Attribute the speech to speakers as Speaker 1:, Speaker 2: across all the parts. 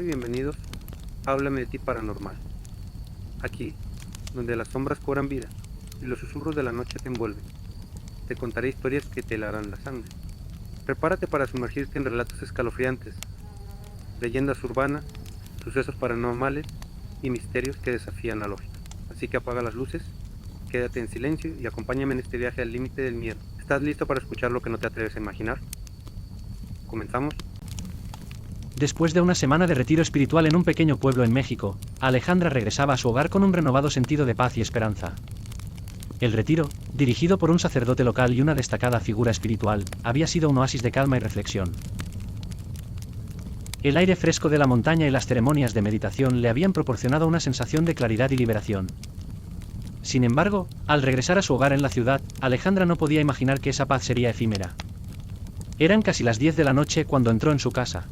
Speaker 1: bienvenidos a Háblame de ti paranormal. Aquí, donde las sombras cobran vida y los susurros de la noche te envuelven, te contaré historias que te helarán la sangre. Prepárate para sumergirte en relatos escalofriantes, leyendas urbanas, sucesos paranormales y misterios que desafían la lógica. Así que apaga las luces, quédate en silencio y acompáñame en este viaje al límite del miedo. ¿Estás listo para escuchar lo que no te atreves a imaginar? ¿Comenzamos?
Speaker 2: Después de una semana de retiro espiritual en un pequeño pueblo en México, Alejandra regresaba a su hogar con un renovado sentido de paz y esperanza. El retiro, dirigido por un sacerdote local y una destacada figura espiritual, había sido un oasis de calma y reflexión. El aire fresco de la montaña y las ceremonias de meditación le habían proporcionado una sensación de claridad y liberación. Sin embargo, al regresar a su hogar en la ciudad, Alejandra no podía imaginar que esa paz sería efímera. Eran casi las 10 de la noche cuando entró en su casa.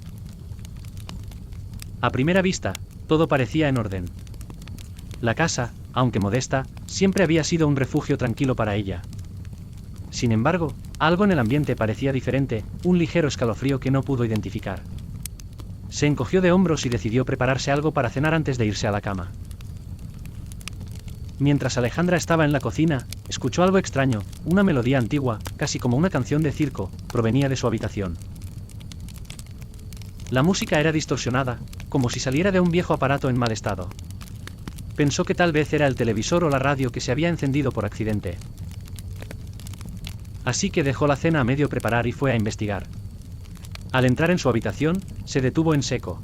Speaker 2: A primera vista, todo parecía en orden. La casa, aunque modesta, siempre había sido un refugio tranquilo para ella. Sin embargo, algo en el ambiente parecía diferente, un ligero escalofrío que no pudo identificar. Se encogió de hombros y decidió prepararse algo para cenar antes de irse a la cama. Mientras Alejandra estaba en la cocina, escuchó algo extraño, una melodía antigua, casi como una canción de circo, provenía de su habitación. La música era distorsionada, como si saliera de un viejo aparato en mal estado. Pensó que tal vez era el televisor o la radio que se había encendido por accidente. Así que dejó la cena a medio preparar y fue a investigar. Al entrar en su habitación, se detuvo en seco.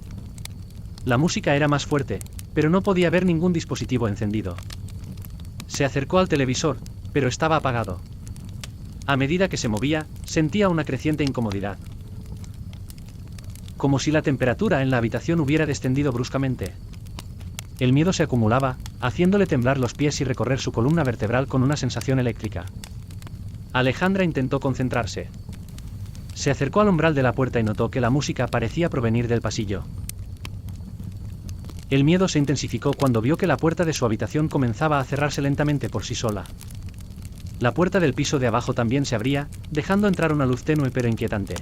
Speaker 2: La música era más fuerte, pero no podía ver ningún dispositivo encendido. Se acercó al televisor, pero estaba apagado. A medida que se movía, sentía una creciente incomodidad. Como si la temperatura en la habitación hubiera descendido bruscamente. El miedo se acumulaba, haciéndole temblar los pies y recorrer su columna vertebral con una sensación eléctrica. Alejandra intentó concentrarse. Se acercó al umbral de la puerta y notó que la música parecía provenir del pasillo. El miedo se intensificó cuando vio que la puerta de su habitación comenzaba a cerrarse lentamente por sí sola. La puerta del piso de abajo también se abría, dejando entrar una luz tenue pero inquietante.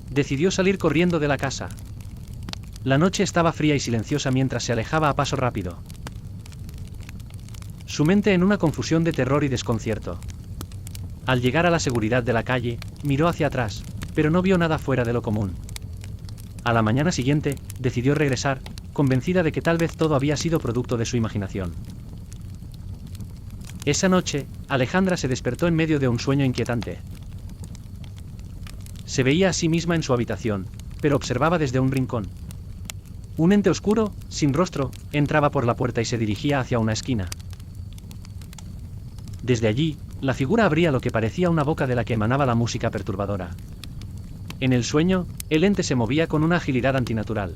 Speaker 2: Decidió salir corriendo de la casa. La noche estaba fría y silenciosa mientras se alejaba a paso rápido. Su mente en una confusión de terror y desconcierto. Al llegar a la seguridad de la calle, miró hacia atrás, pero no vio nada fuera de lo común. A la mañana siguiente, decidió regresar, convencida de que tal vez todo había sido producto de su imaginación. Esa noche, Alejandra se despertó en medio de un sueño inquietante. Se veía a sí misma en su habitación, pero observaba desde un rincón. Un ente oscuro, sin rostro, entraba por la puerta y se dirigía hacia una esquina. Desde allí, la figura abría lo que parecía una boca de la que emanaba la música perturbadora. En el sueño, el ente se movía con una agilidad antinatural.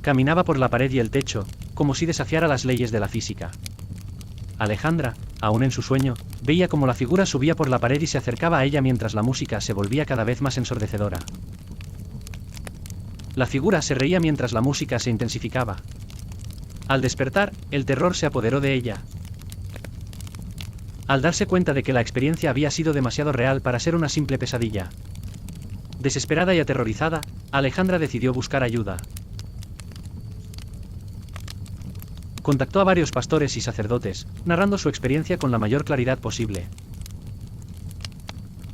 Speaker 2: Caminaba por la pared y el techo, como si desafiara las leyes de la física. Alejandra, aún en su sueño, veía como la figura subía por la pared y se acercaba a ella mientras la música se volvía cada vez más ensordecedora. La figura se reía mientras la música se intensificaba. Al despertar, el terror se apoderó de ella. Al darse cuenta de que la experiencia había sido demasiado real para ser una simple pesadilla. Desesperada y aterrorizada, Alejandra decidió buscar ayuda. Contactó a varios pastores y sacerdotes, narrando su experiencia con la mayor claridad posible.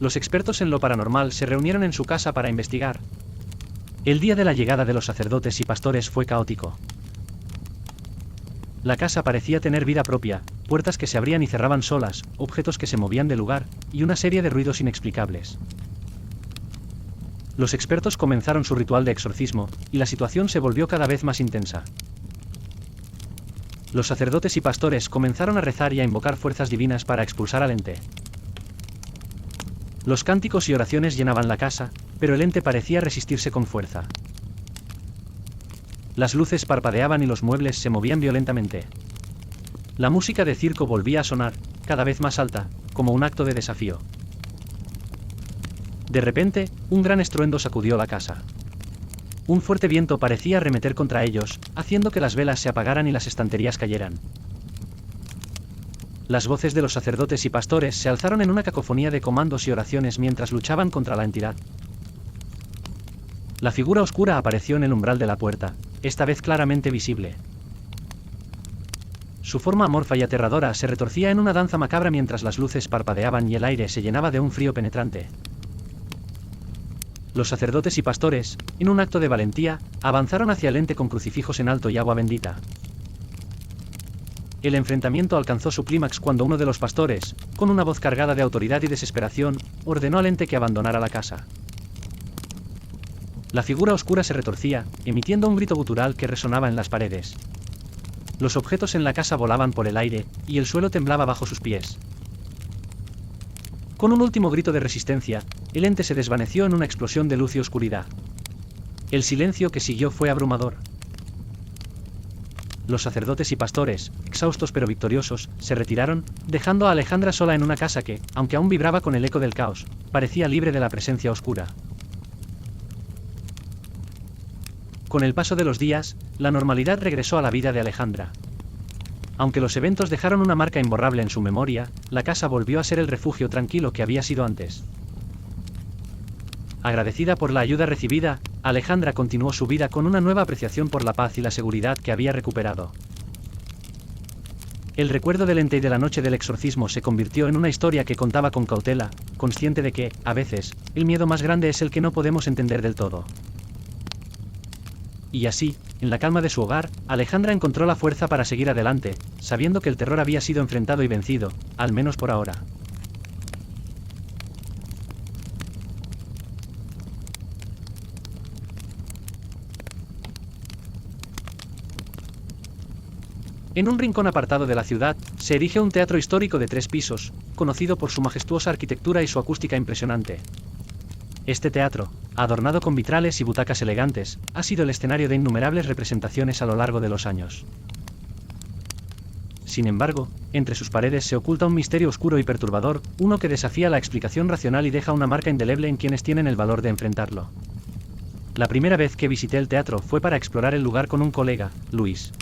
Speaker 2: Los expertos en lo paranormal se reunieron en su casa para investigar. El día de la llegada de los sacerdotes y pastores fue caótico. La casa parecía tener vida propia, puertas que se abrían y cerraban solas, objetos que se movían de lugar, y una serie de ruidos inexplicables. Los expertos comenzaron su ritual de exorcismo, y la situación se volvió cada vez más intensa. Los sacerdotes y pastores comenzaron a rezar y a invocar fuerzas divinas para expulsar al ente. Los cánticos y oraciones llenaban la casa, pero el ente parecía resistirse con fuerza. Las luces parpadeaban y los muebles se movían violentamente. La música de circo volvía a sonar, cada vez más alta, como un acto de desafío. De repente, un gran estruendo sacudió la casa. Un fuerte viento parecía arremeter contra ellos, haciendo que las velas se apagaran y las estanterías cayeran. Las voces de los sacerdotes y pastores se alzaron en una cacofonía de comandos y oraciones mientras luchaban contra la entidad. La figura oscura apareció en el umbral de la puerta, esta vez claramente visible. Su forma amorfa y aterradora se retorcía en una danza macabra mientras las luces parpadeaban y el aire se llenaba de un frío penetrante. Los sacerdotes y pastores, en un acto de valentía, avanzaron hacia el ente con crucifijos en alto y agua bendita. El enfrentamiento alcanzó su clímax cuando uno de los pastores, con una voz cargada de autoridad y desesperación, ordenó al ente que abandonara la casa. La figura oscura se retorcía, emitiendo un grito gutural que resonaba en las paredes. Los objetos en la casa volaban por el aire, y el suelo temblaba bajo sus pies. Con un último grito de resistencia, el ente se desvaneció en una explosión de luz y oscuridad. El silencio que siguió fue abrumador. Los sacerdotes y pastores, exhaustos pero victoriosos, se retiraron, dejando a Alejandra sola en una casa que, aunque aún vibraba con el eco del caos, parecía libre de la presencia oscura. Con el paso de los días, la normalidad regresó a la vida de Alejandra. Aunque los eventos dejaron una marca imborrable en su memoria, la casa volvió a ser el refugio tranquilo que había sido antes. Agradecida por la ayuda recibida, Alejandra continuó su vida con una nueva apreciación por la paz y la seguridad que había recuperado. El recuerdo del ente y de la noche del exorcismo se convirtió en una historia que contaba con cautela, consciente de que, a veces, el miedo más grande es el que no podemos entender del todo. Y así, en la calma de su hogar, Alejandra encontró la fuerza para seguir adelante, sabiendo que el terror había sido enfrentado y vencido, al menos por ahora. En un rincón apartado de la ciudad, se erige un teatro histórico de 3 pisos, conocido por su majestuosa arquitectura y su acústica impresionante. Este teatro, adornado con vitrales y butacas elegantes, ha sido el escenario de innumerables representaciones a lo largo de los años. Sin embargo, entre sus paredes se oculta un misterio oscuro y perturbador, uno que desafía la explicación racional y deja una marca indeleble en quienes tienen el valor de enfrentarlo. La primera vez que visité el teatro fue para explorar el lugar con un colega, Luis.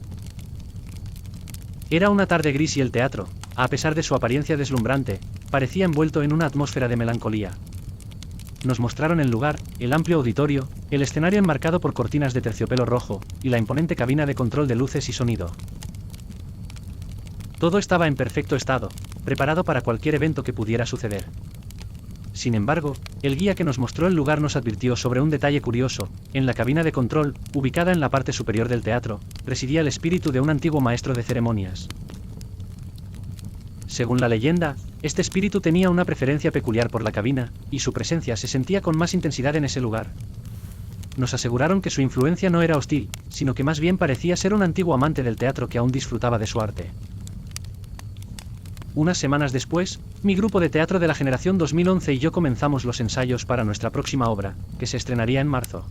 Speaker 2: Era una tarde gris y el teatro, a pesar de su apariencia deslumbrante, parecía envuelto en una atmósfera de melancolía. Nos mostraron el lugar, el amplio auditorio, el escenario enmarcado por cortinas de terciopelo rojo, y la imponente cabina de control de luces y sonido. Todo estaba en perfecto estado, preparado para cualquier evento que pudiera suceder. Sin embargo, el guía que nos mostró el lugar nos advirtió sobre un detalle curioso: en la cabina de control, ubicada en la parte superior del teatro, residía el espíritu de un antiguo maestro de ceremonias. Según la leyenda, este espíritu tenía una preferencia peculiar por la cabina, y su presencia se sentía con más intensidad en ese lugar. Nos aseguraron que su influencia no era hostil, sino que más bien parecía ser un antiguo amante del teatro que aún disfrutaba de su arte. Unas semanas después, mi grupo de teatro de la generación 2011 y yo comenzamos los ensayos para nuestra próxima obra, que se estrenaría en marzo.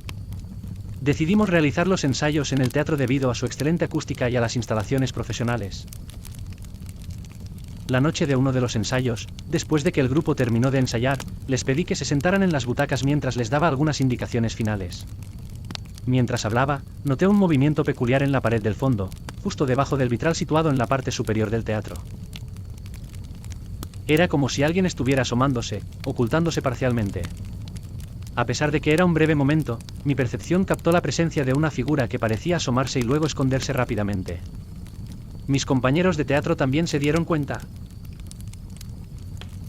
Speaker 2: Decidimos realizar los ensayos en el teatro debido a su excelente acústica y a las instalaciones profesionales. La noche de uno de los ensayos, después de que el grupo terminó de ensayar, les pedí que se sentaran en las butacas mientras les daba algunas indicaciones finales. Mientras hablaba, noté un movimiento peculiar en la pared del fondo, justo debajo del vitral situado en la parte superior del teatro. Era como si alguien estuviera asomándose, ocultándose parcialmente. A pesar de que era un breve momento, mi percepción captó la presencia de una figura que parecía asomarse y luego esconderse rápidamente. Mis compañeros de teatro también se dieron cuenta.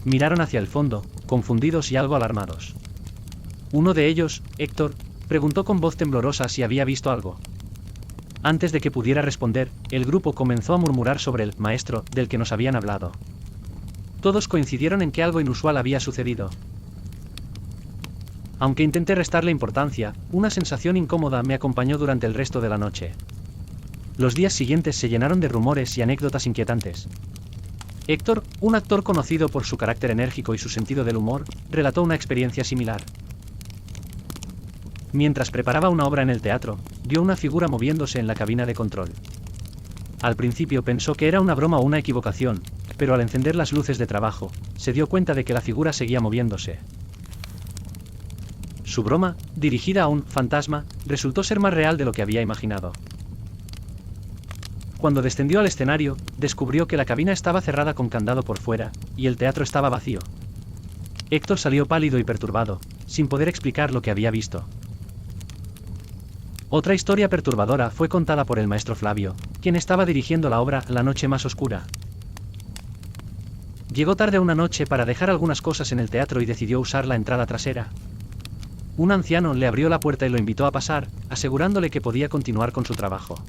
Speaker 2: Miraron hacia el fondo, confundidos y algo alarmados. Uno de ellos, Héctor, preguntó con voz temblorosa si había visto algo. Antes de que pudiera responder, el grupo comenzó a murmurar sobre el maestro del que nos habían hablado. Todos coincidieron en que algo inusual había sucedido. Aunque intenté restarle importancia, una sensación incómoda me acompañó durante el resto de la noche. Los días siguientes se llenaron de rumores y anécdotas inquietantes. Héctor, un actor conocido por su carácter enérgico y su sentido del humor, relató una experiencia similar. Mientras preparaba una obra en el teatro, vio una figura moviéndose en la cabina de control. Al principio pensó que era una broma o una equivocación, pero al encender las luces de trabajo, se dio cuenta de que la figura seguía moviéndose. Su broma, dirigida a un fantasma, resultó ser más real de lo que había imaginado. Cuando descendió al escenario, descubrió que la cabina estaba cerrada con candado por fuera, y el teatro estaba vacío. Héctor salió pálido y perturbado, sin poder explicar lo que había visto. Otra historia perturbadora fue contada por el maestro Flavio, quien estaba dirigiendo la obra La noche más oscura. Llegó tarde una noche para dejar algunas cosas en el teatro y decidió usar la entrada trasera. Un anciano le abrió la puerta y lo invitó a pasar, asegurándole que podía continuar con su trabajo.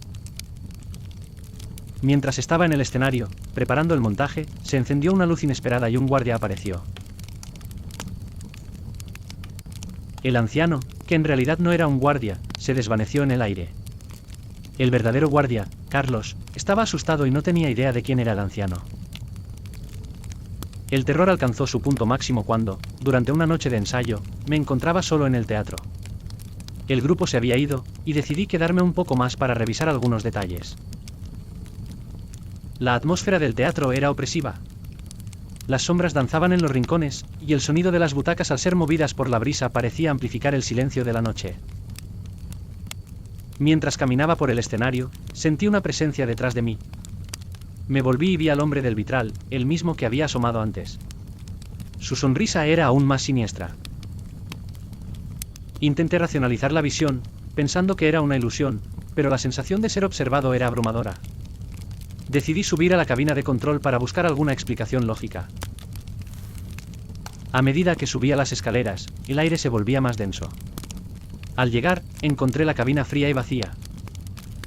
Speaker 2: Mientras estaba en el escenario, preparando el montaje, se encendió una luz inesperada y un guardia apareció. El anciano, que en realidad no era un guardia, se desvaneció en el aire. El verdadero guardia, Carlos, estaba asustado y no tenía idea de quién era el anciano. El terror alcanzó su punto máximo cuando, durante una noche de ensayo, me encontraba solo en el teatro. El grupo se había ido, y decidí quedarme un poco más para revisar algunos detalles. La atmósfera del teatro era opresiva. Las sombras danzaban en los rincones, y el sonido de las butacas al ser movidas por la brisa parecía amplificar el silencio de la noche. Mientras caminaba por el escenario, sentí una presencia detrás de mí. Me volví y vi al hombre del vitral, el mismo que había asomado antes. Su sonrisa era aún más siniestra. Intenté racionalizar la visión, pensando que era una ilusión, pero la sensación de ser observado era abrumadora. Decidí subir a la cabina de control para buscar alguna explicación lógica. A medida que subía las escaleras, el aire se volvía más denso. Al llegar, encontré la cabina fría y vacía.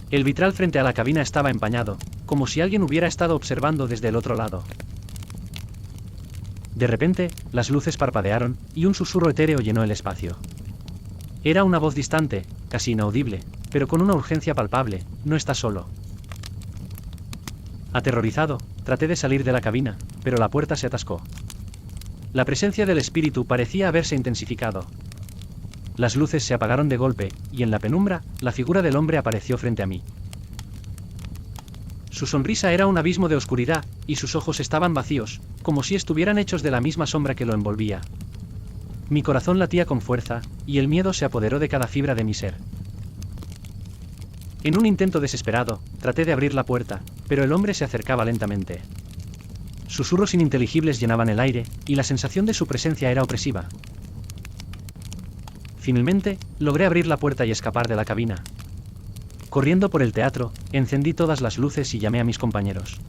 Speaker 2: El vitral frente a la cabina estaba empañado, como si alguien hubiera estado observando desde el otro lado. De repente, las luces parpadearon, y un susurro etéreo llenó el espacio. Era una voz distante, casi inaudible, pero con una urgencia palpable: no estás solo. Aterrorizado, traté de salir de la cabina, pero la puerta se atascó. La presencia del espíritu parecía haberse intensificado. Las luces se apagaron de golpe, y en la penumbra, la figura del hombre apareció frente a mí. Su sonrisa era un abismo de oscuridad, y sus ojos estaban vacíos, como si estuvieran hechos de la misma sombra que lo envolvía. Mi corazón latía con fuerza, y el miedo se apoderó de cada fibra de mi ser. En un intento desesperado, traté de abrir la puerta, pero el hombre se acercaba lentamente. Susurros ininteligibles llenaban el aire, y la sensación de su presencia era opresiva. Finalmente, logré abrir la puerta y escapar de la cabina. Corriendo por el teatro, encendí todas las luces y llamé a mis compañeros.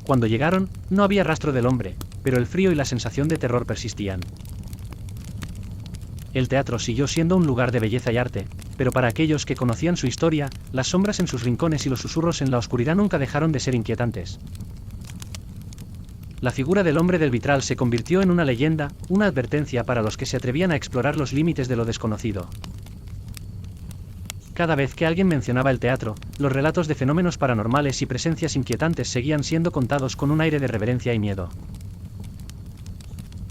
Speaker 2: Cuando llegaron, no había rastro del hombre, pero el frío y la sensación de terror persistían. El teatro siguió siendo un lugar de belleza y arte, pero para aquellos que conocían su historia, las sombras en sus rincones y los susurros en la oscuridad nunca dejaron de ser inquietantes. La figura del hombre del vitral se convirtió en una leyenda, una advertencia para los que se atrevían a explorar los límites de lo desconocido. Cada vez que alguien mencionaba el teatro, los relatos de fenómenos paranormales y presencias inquietantes seguían siendo contados con un aire de reverencia y miedo.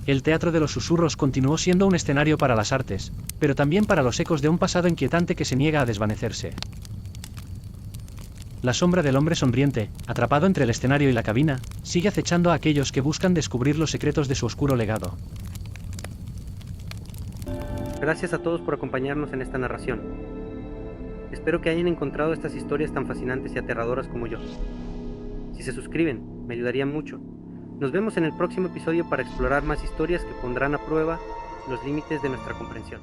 Speaker 2: El Teatro de los Susurros continuó siendo un escenario para las artes, pero también para los ecos de un pasado inquietante que se niega a desvanecerse. La sombra del hombre sonriente, atrapado entre el escenario y la cabina, sigue acechando a aquellos que buscan descubrir los secretos de su oscuro legado.
Speaker 1: Gracias a todos por acompañarnos en esta narración. Espero que hayan encontrado estas historias tan fascinantes y aterradoras como yo. Si se suscriben, me ayudarían mucho. Nos vemos en el próximo episodio para explorar más historias que pondrán a prueba los límites de nuestra comprensión.